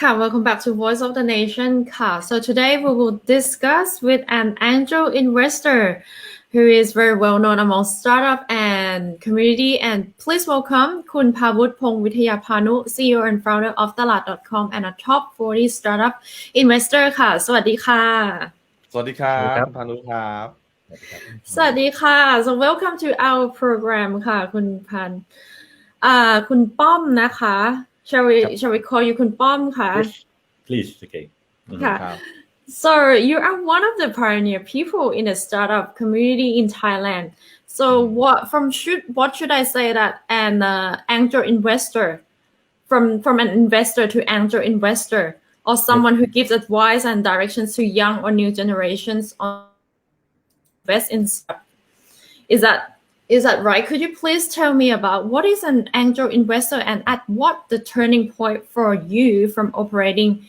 Welcome back to Voice of the Nation. So today we will discuss with an angel investor who is very well known among startup and community. And please welcome Khun Pawoot Pongvitayapanu, CEO and founder of Talat.com and a top 40 startup investor ค่ะสวัสดีค่ะสวัสดีครับคุณพานุครับ สวัสดีค่ะ so welcome to our program ค่ะคุณพันคุณป้อมนะคะ shall we call you คุณป้อมค่ะ Please, okay. ค่ะ so you are one of the pioneer people in the startup community in Thailand so what should I say that an angel investor from an investor to angel investor or someone who gives advice and directions to young or new generations on invest in startup. Is that right? Could you please tell me about what is an angel investor and at what the turning point for you from operating,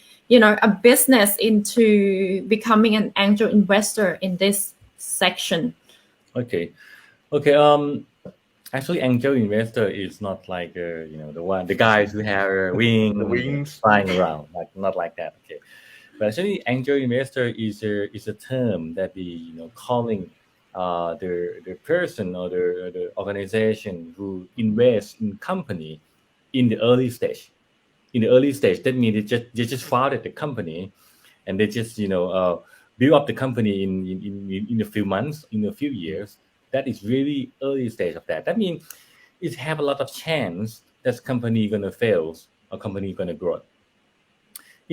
a business into becoming an angel investor in this section? Okay. Actually, angel investor is not like the guys who have wings flying around, like not like that. Okay, but actually, angel investor is a term that we calling the person or the organization who invests in company in the early stage. In the early stage, that means they just founded the company, and they just build up the company in a few months, in a few years. That is really early stage of that. That means it have a lot of chance that company gonna fail or company gonna grow.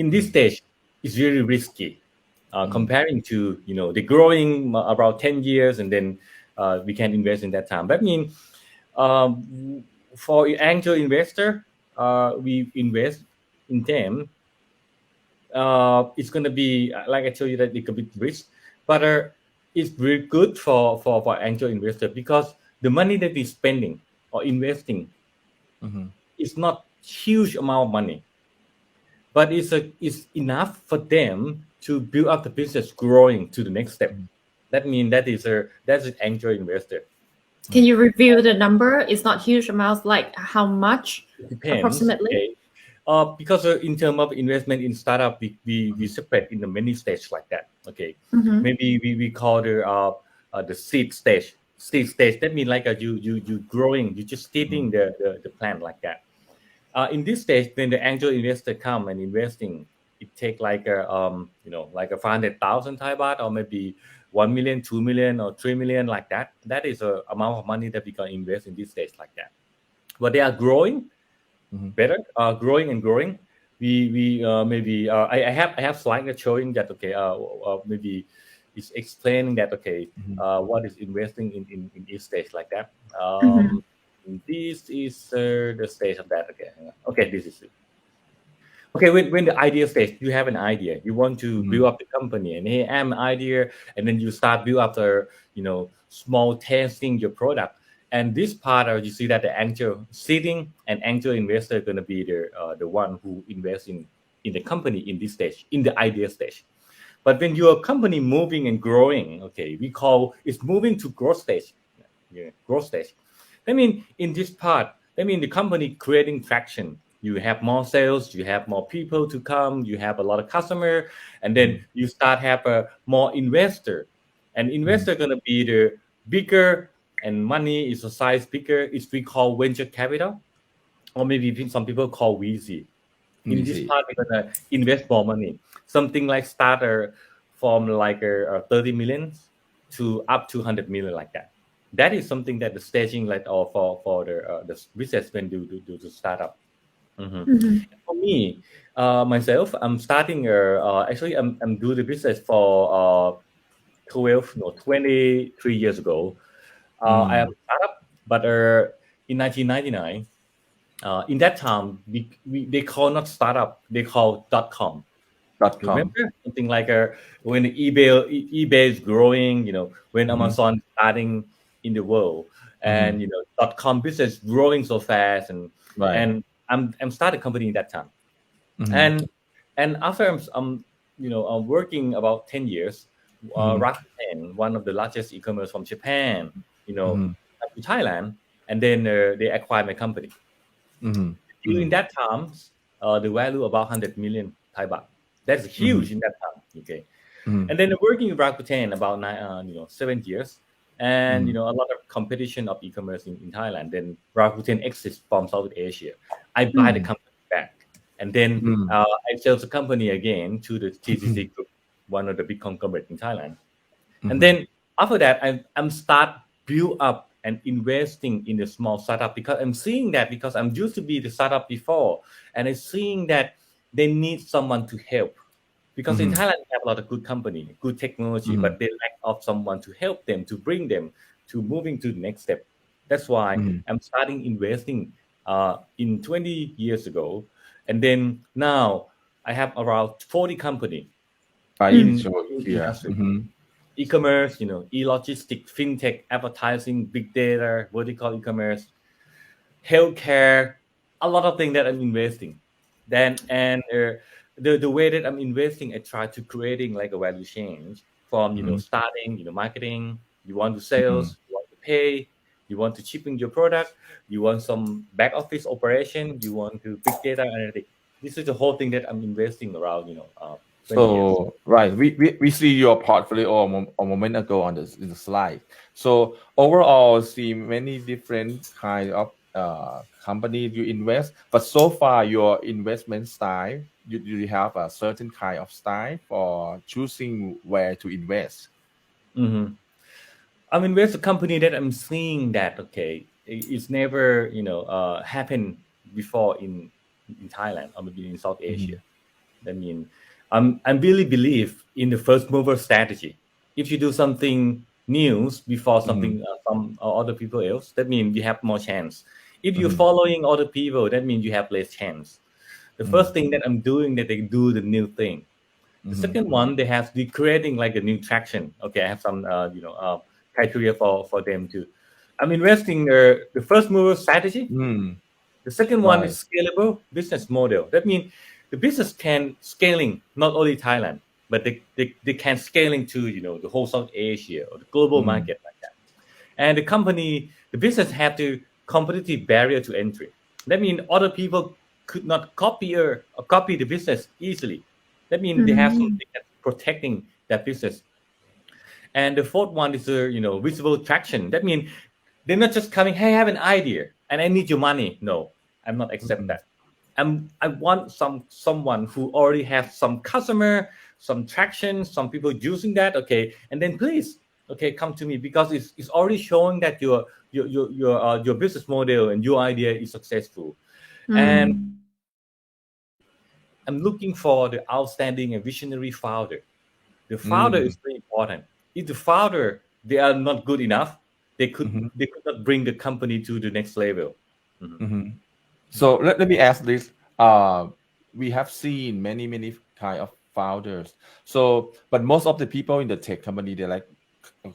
In this stage, it's really risky. Comparing to the growing about 10 years and then we can invest in that time. That means for angel investor, we invest in them. It's going to be like I told you that it could be risk, but it's very good for angel investor because the money that we're spending or investing is not huge amount of money, but it's enough for them to build up the business growing to the next step. That means that's an angel investor. Can you review the number? It's not huge amounts, like how much approximately? Okay. Because in terms of investment in startup, we separate in the many stages like that. Okay. Maybe we call the seed stage. Seed stage, that means like you growing, you just seeding the plant like that. In this stage, when the angel investor come and investing, it take like like a 500,000 Thai baht or maybe 1 million, 2 million or 3 million like that. That is a amount of money that we can invest in this stage like that. But they are growing better, growing and growing. We maybe I have slide that showing that maybe it's explaining that what is investing in each stage like that. This is the stage of that again. Okay, this is it. Okay, when the idea stage, you have an idea, you want to build up the company, and hey, I have an idea, and then you start build up the small testing your product. And this part, you see that the angel seeding and angel investor are going to be the one who invests in the company in this stage, in the idea stage. But when your company moving and growing, we call it's moving to growth stage. Yeah, growth stage. That means in this part, that means the company creating traction. You have more sales, you have more people to come, you have a lot of customer, and then you start have a more investor. And investor going to be the bigger, and money is a size bigger. It's we call venture capital, or maybe some people call VC. In this part, we're gonna invest more money. Something like starter from like 30 million to up to 100 million like that. That is something that the staging like for the business when do the startup. For me, myself, I'm starting. Actually, I'm doing the business for 23 years ago. I am a startup, but in 1999, in that time, they call not startup, they call .com. Remember something like when eBay is growing, when Amazon starting in the world, and .com business growing so fast, and I'm started a company in that time, and after I'm working about 10 years, Rakuten, one of the largest e-commerce from Japan, to Thailand, and then they acquired my company. During that time, the value about 100 million Thai baht. That's huge in that time. Okay. Mm-hmm. And then working with Rakuten about 7 years, and a lot of competition of e-commerce in Thailand. Then Rakuten exits from South Asia. I buy the company back, and then I sell the company again to the TCC Group, one of the big conglomerates in Thailand. And then after that, I'm start build up and investing in the small startup, because I'm seeing that, because I'm used to be the startup before, and I'm seeing that they need someone to help. Because in Thailand, we have a lot of good company, good technology, but they lack of someone to help them, to bring them to moving to the next step. That's why I'm starting investing in 20 years ago. And then now I have around 40 company in industry. E-commerce, e-logistics, fintech, advertising, big data, vertical e-commerce, healthcare, a lot of things that I'm investing. Then the way that I'm investing, I try to creating like a value chain from starting marketing. You want to sales, you want to pay, you want to shipping your product, you want some back office operation, you want to big data analytics. This is the whole thing that I'm investing around 20 years. So right, we see your portfolio a moment ago in the slide. So overall, see many different kind of companies you invest, but so far your investment style, you have a certain kind of style for choosing where to invest. I'm invest a company that I'm seeing that it's never happened before in Thailand or maybe in South Asia. That means I really believe in the first mover strategy. If you do something new before something some other people else, that means you have more chance. If you're following other people, that means you have less chance. The first thing that I'm doing, that they do the new thing. The second one, they have to be creating like a new traction. Okay, I have some criteria for them to. I'm investing the first mover strategy. The second one is scalable business model. That means the business can scaling not only Thailand, but they can scaling to the whole South Asia or the global market like that. And the business have the competitive barrier to entry. That means other people could not copy the business easily. That means they have something that's protecting that business. And the fourth one is visible traction. That means they're not just coming, hey, I have an idea and I need your money. No, I'm not accept that. I want someone who already has some customer, some traction, some people using that. Okay, and then please, come to me, because it's already showing that your business model and your idea is successful. And I'm looking for the outstanding and visionary founder. The founder is very important. If the founder they are not good enough, they could not bring the company to the next level. So let me ask this. We have seen many kind of founders. So, but most of the people in the tech company, they're like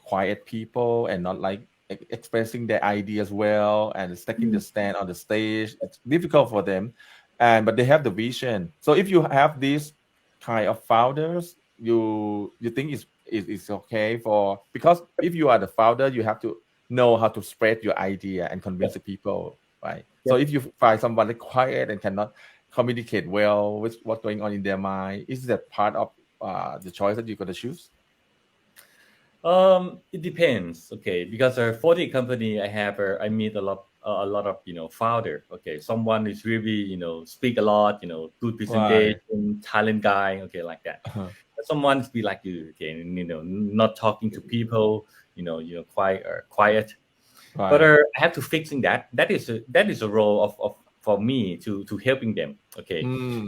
quiet people and not like expressing their ideas well and taking the stand on the stage. It's difficult for them, but they have the vision. So if you have these kind of founders, you think it's okay because if you are the founder, you have to know how to spread your idea and convince the people, right? So if you find someone like quiet and cannot communicate well with what's going on in their mind, is that part of the choice that you're going to choose? It depends. Okay, because for the company I have, I meet a lot of founder. Okay, someone is really speak a lot. Good presentation, talent guy. Okay, like that. Someone be like you. Okay, not talking to people. Quiet. But I have to fixing that. That is a role of for me to helping them. Okay.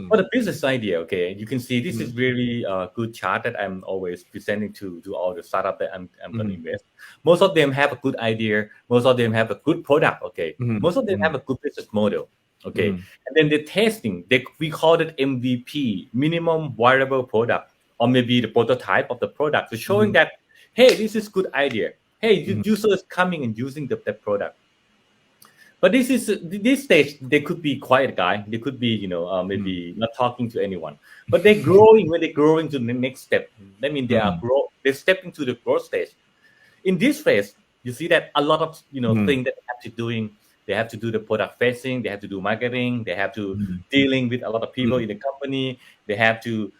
For the business idea, okay, you can see this is really a good chart that I'm always presenting to all the startup that I'm going to invest. Most of them have a good idea. Most of them have a good product. Okay. Most of them have a good business model. Okay. And then the testing, we call it MVP, minimum viable product, or maybe the prototype of the product, so showing that, hey, this is good idea. Hey, users coming and using the product. But this stage, they could be quiet guy. They could be, maybe not talking to anyone. But they're growing. When they're growing to the next step, that means they're stepping to the growth stage. In this phase, you see that a lot of things that they have to doing. They have to do the product facing. They have to do marketing. They have to dealing with a lot of people in the company. They have to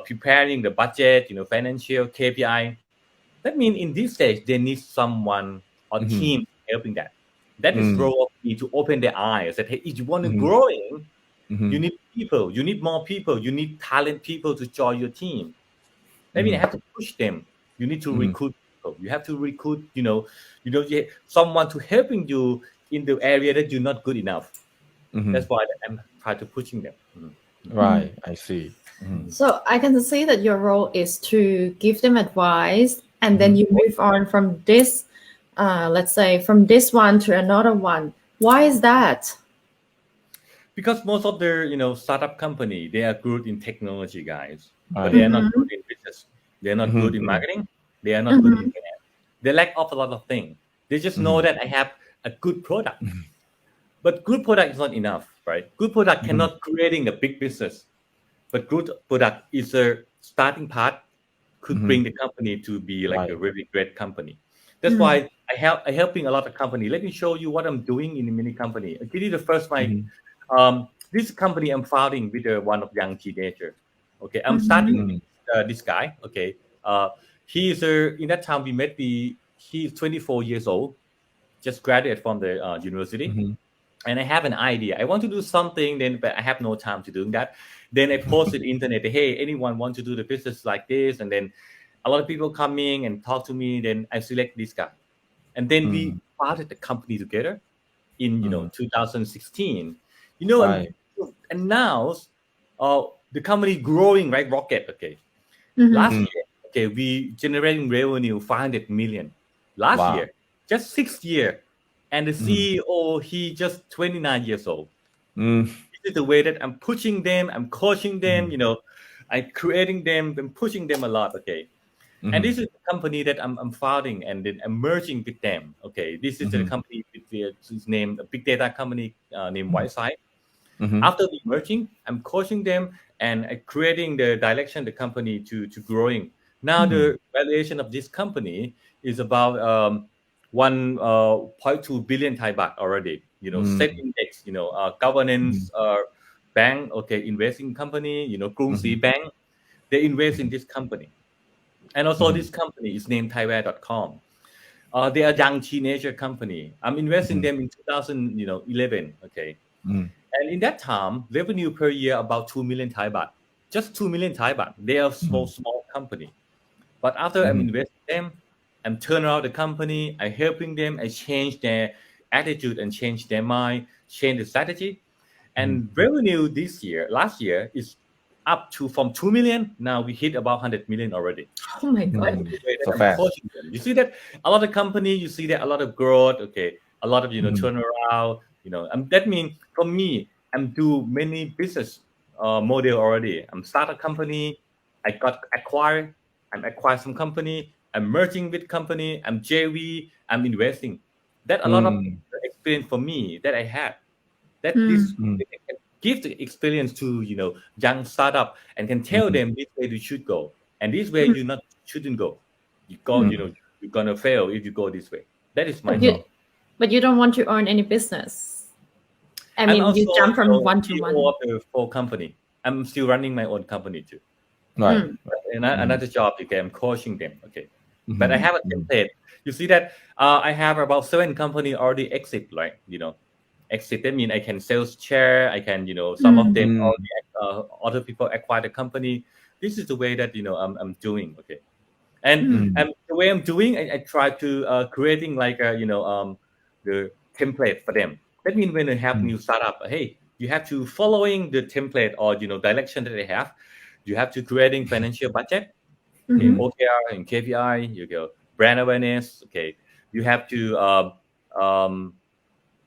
preparing the budget, financial KPI. That means in this stage, they need someone or team helping that. That is role of me to open their eyes. That hey, if you want to growing, you need people. You need more people. You need talent people to join your team. That means I have to push them. You need to recruit people. You have to recruit, someone to helping you in the area that you're not good enough. That's why I'm trying to pushing them. Right, I see. So I can see that your role is to give them advice, and then you move on from this, let's say, from this one to another one. Why is that? Because most of their, startup company, they are good in technology, guys, but they are not good in business. They are not good in marketing. They are not good in finance. They lack of a lot of things. They just know that I have a good product, but good product is not enough, right? Good product cannot creating a big business, but good product is a starting part, could bring the company to be like a really great company. That's why I helping a lot of company. Let me show you what I'm doing in the mini company. I'll give you the first this company I'm founding with one of young teenager. Okay, I'm starting with this guy. Okay, he's in that time we met. He's 24 years old, just graduated from the university, and I have an idea. I want to do something, but I have no time to do that. Then I posted internet. Hey, anyone want to do the business like this? And then a lot of people coming and talk to me. Then I select this guy, and then we started the company together in 2016. And now the company growing like rocket. Okay, last year, okay, we generating revenue 500 million. Last year, just 6 years, and the CEO he just 29 years old. This is the way that I'm pushing them. I'm coaching them. I'm creating them. I'm pushing them a lot. Okay. And this is the company that I'm founding and then I'm merging with them. Okay, this is the company with its name, a big data company named Whiteside. After we merging, I'm coaching them and creating the direction the company to growing. Now the valuation of this company is about 1.2 billion Thai baht already. Set index, governance, bank, okay, investing company, Krungsri Bank, they invest in this company. And also this company is named Thaiware.com. They are young teenager company. I'm investing them in 2011. Okay. And in that time, revenue per year about 2 million Thai baht. Just 2 million Thai baht. They are small company. But after I'm investing them, I'm turning around the company, I helping them, I change their attitude and change their mind, change the strategy. And revenue last year is up to from 2 million. Now we hit about 100 million already. Oh my God. So fast. You see that a lot of company, you see that a lot of growth, okay, a lot of, turnaround, that means for me, I'm do many business model already. I'm start a company, I got acquired, I'm acquired some company, I'm merging with company, I'm JV, I'm investing. That a lot of experience for me that I had. That this give the experience to young startup and can tell them this way you should go and this way you shouldn't go. You go, you're gonna fail if you go this way. That is my job. But you don't want to own any business. I mean, also, you jump from one to CEO one. of the whole company. I'm still running my own company too. Right. And another job, okay, I'm coaching them. Okay, but I have a template. You see that I have about 7 company already exit, right? Exit. That means I can sell share. I can, some of them already, other people acquire the company. This is the way that I'm doing. Okay, and the way I'm doing, I try to creating like the template for them. That means when they have new startup, hey, you have to following the template or direction that they have. You have to creating financial budget, okay, OKR and KPI. You go brand awareness. Okay, you have to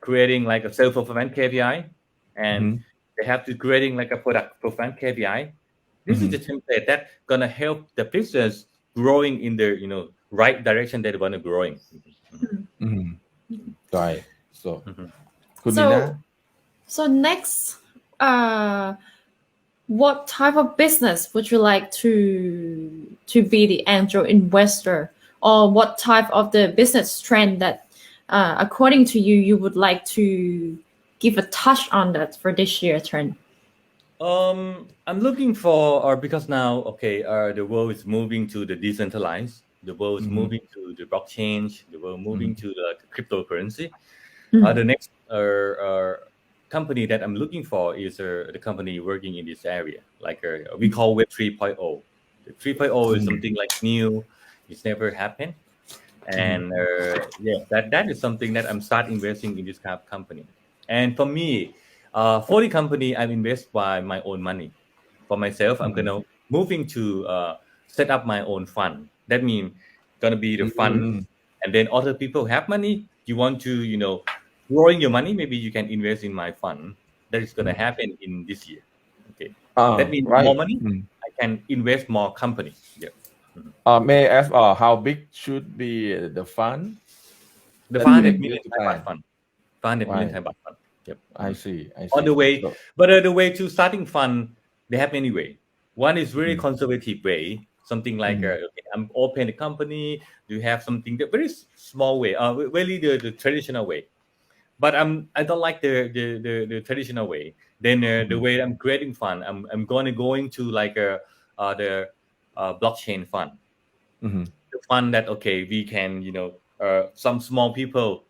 creating like a sales performance KPI, and they have to creating like a product performance KPI. This is the template that gonna help the business growing in the right direction that they want to growing. Right. So, Khun Nina? So next, what type of business would you like to be the angel investor, or what type of the business trend that according to you, you would like to give a touch on that for this year turn? I'm looking for, or because now, the world is moving to the decentralized, the world is moving to the blockchain, the world moving to the cryptocurrency. The next company that I'm looking for is the company working in this area, like we call Web 3.0. The 3.0 is something like new, it's never happened, and that is something that I'm start investing in this kind of company. And for me, for the company, I'm invest by my own money. For myself, I'm gonna moving to set up my own fund. That means gonna be the fund, and then other people have money. You want to growing your money, maybe you can invest in my fund. That is gonna happen in this year. Okay, that means right. more money. I can invest more company. Yeah. May I ask how big should be the fund? The That 500 you million to Thai plan? baht fund. 500 million Right. Thai baht fund. Yep. I see. On the way, So- but the way to starting fund, they have many way. One is very conservative way, something like I'm open the company. You have something that very small way, really the traditional way. But I don't like the traditional way. Then the way I'm creating fund, I'm going to like the blockchain fund, the fund that we can some small people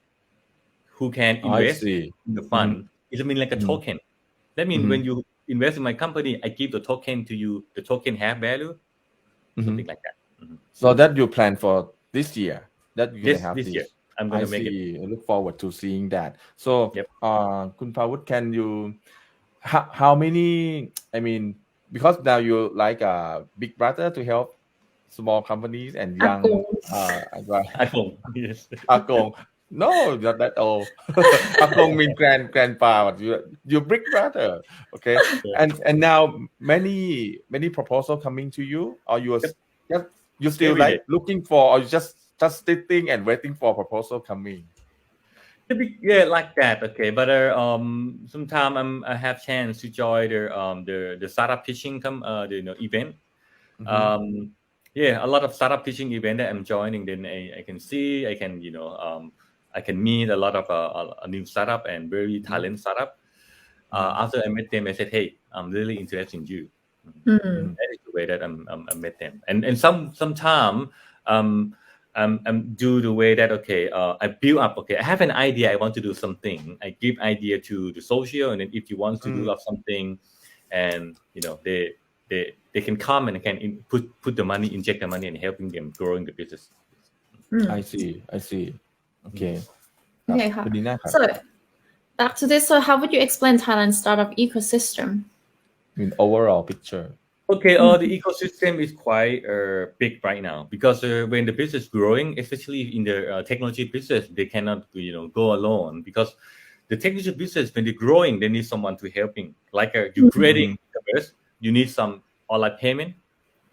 who can I invest see. in the fund. It means like a token. That means when you invest in my company, I give the token to you. The token have value, something like that. So that you plan for this year, that you're gonna have This year, this. I'm I gonna make it. see. I look forward to seeing that. So, Yep. Khun Pawoot, can you how many? I mean, because now you like a big brother to help small companies and young iPhone. Yes. Agong. No, not that old. Agong means grandpa, but you big brother. Okay. And now many proposal coming to you, or you are just you still Every like day. looking for, or you just sitting and waiting for proposal coming? Yeah, like that. Okay, but sometime I have chance to join the startup pitching event. A lot of startup pitching event that I'm joining. Then I can see, I can I can meet a lot of a new startup and very talented startup. After I met them, I said, "Hey, I'm really interested in you." That is the way that I met them. And sometime I'm do the way that I build up. Okay, I have an idea. I want to do something. I give idea to the social, and then if you want to do something, and they can come and can put the money, inject the money, and helping them growing the business. I see. Okay. Okay, so back to this. So how would you explain Thailand's startup ecosystem? In overall picture. Okay, the ecosystem is quite big right now because when the business growing, especially in the technology business, they cannot go alone because the technology business when they're growing, they need someone to helping. Like you creating commerce, you need some online payment,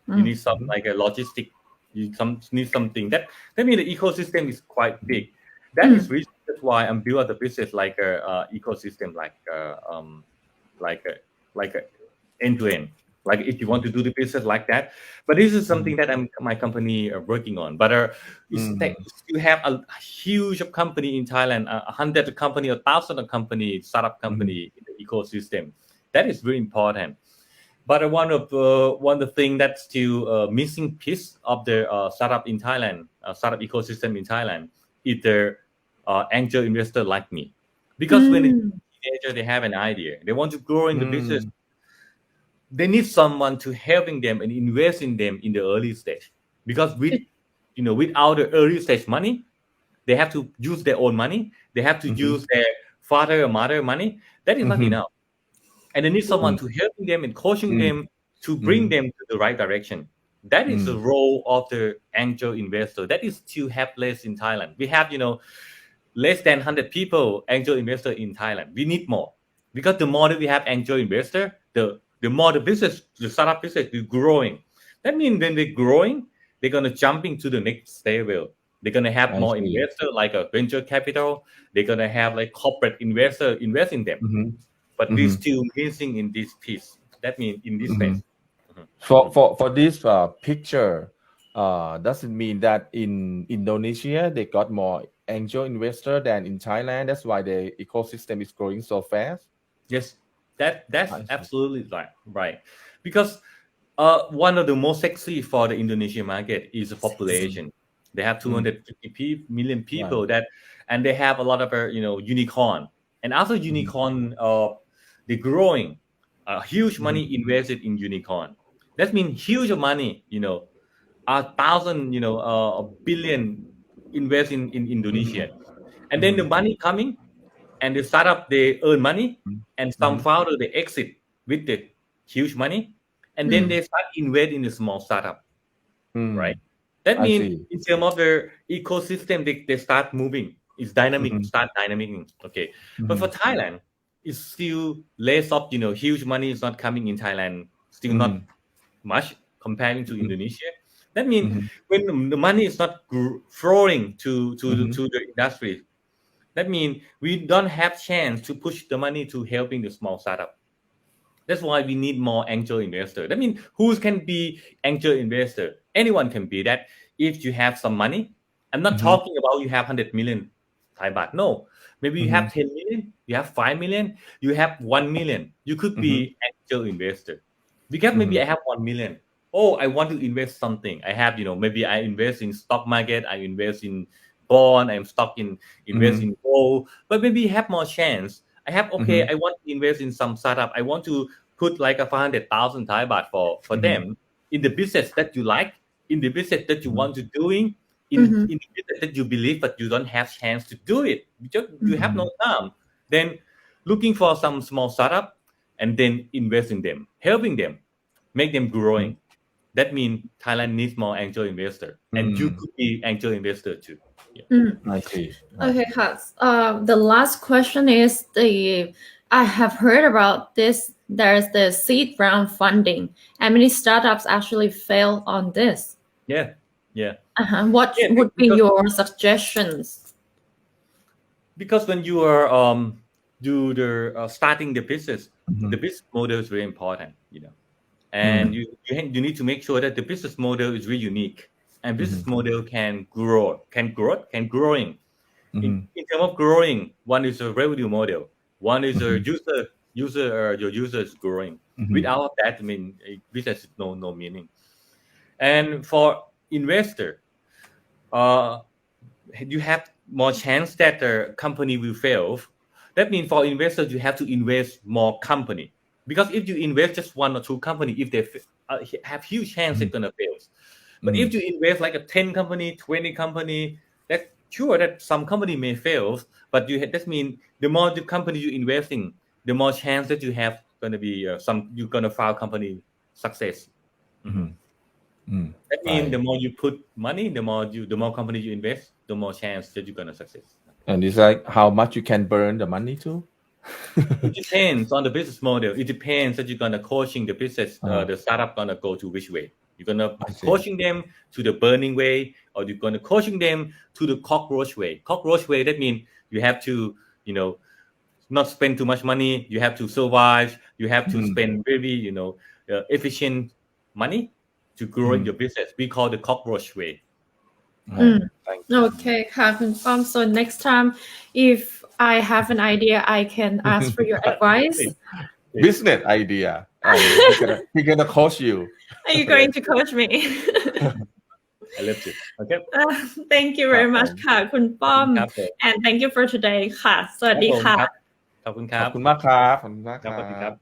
you need some like a logistic, need something that means the ecosystem is quite big. That is reason that's why I'm building the business like a ecosystem like a end to end. Like if you want to do the business like that, but this is something that my company are working on. But you have a huge company in Thailand, 100 company, 1,000 company, startup company in the ecosystem. That is very important. But one of the thing that's still missing piece of the startup in Thailand, startup ecosystem in Thailand, is the angel investor like me, because when the teenager they have an idea, they want to grow in the business. They need someone to helping them and invest in them in the early stage, because without the early stage money, they have to use their own money. They have to use their father or mother money. That is not enough, and they need someone to helping them and coaching them to bring them to the right direction. That is the role of the angel investor. That is still have less in Thailand. We have less than 100 people angel investor in Thailand. We need more, because the more that we have angel investor, the more the startup business is growing. That means when they're growing, they're gonna jump into the next level. They're gonna have more investor like a venture capital. They're gonna have like corporate investor invest in them. But we're still missing in this piece. That means in this space. For this picture, does it mean that in Indonesia they got more angel investor than in Thailand. That's why the ecosystem is growing so fast. Yes, that's I see. absolutely right. Because one of the most sexy for the Indonesian market is the population. They have 250 million people that, and they have a lot of unicorn. And after unicorn, they're growing. Huge money invested in unicorn. That means huge money. A thousand, a billion invest in Indonesia, and then the money coming, and the startup they earn money, and some founder they exit with the huge money, and then they start invest in the small startup, right? That I means see. in terms of the ecosystem, they start moving. It's dynamic, start dynamic. Okay, but for Thailand, it's still less of huge money is not coming in Thailand. Still not much comparing to Indonesia. That means when the money is not flowing to the industry, that means we don't have chance to push the money to helping the small startup. That's why we need more angel investor. That means who can be angel investor? Anyone can be that if you have some money. I'm not talking about you have 100 million Thai baht. No, maybe you have 10 million, you have 5 million, you have 1 million. You could be angel investor. Because maybe I have 1 million. Oh, I want to invest something. I have, maybe I invest in stock market, I invest in bond, I'm stock in invest in gold, but maybe you have more chance. I have, I want to invest in some startup. I want to put like a 500,000 Thai baht for them in the business that you like, in the business that you want to doing, in the business that you believe, but you don't have chance to do it because you have no time. Then looking for some small startup and then invest in them, helping them, make them growing. That means Thailand needs more angel investor, and you could be angel investor too. I see. Okay, the last question is I have heard about this. There's the seed round funding, and many startups actually fail on this. Yeah. What would be your suggestions? Because when you are starting the business model is very important, and you need to make sure that the business model is really unique, and business model can growing. In terms of growing, one is a revenue model, one is a your user is growing. Without that, I mean, business is no meaning. And for investor, you have more chance that the company will fail. That means for investors, you have to invest more company, because if you invest just one or two company, if they have huge chance they're gonna fail. But if you invest like a 10 company, 20 company, that's sure that some company may fail, but that means the more the company you investing, the more chance that you have gonna be you're gonna file company success. That means the more you put money, the more company you invest, the more chance that you're gonna success. And it's like how much you can burn the money too. It depends on the business model. It depends that you're gonna coaching the business, the startup gonna go to which way. You're gonna coaching them to the burning way, or you're gonna coaching them to the cockroach way. Cockroach way, that means you have to, not spend too much money. You have to survive. You have to spend very, efficient money to grow your business. We call the cockroach way. Okay, so next time, if I have an idea, I can ask for your advice. Business idea. He's gonna coach you. Are you going to coach me? I love it. Okay. Thank you very much ค่ะคุณป้อม and thank you for today ค่ะสวัสดีค่ะ ขอบคุณครับ ขอบคุณมากครับ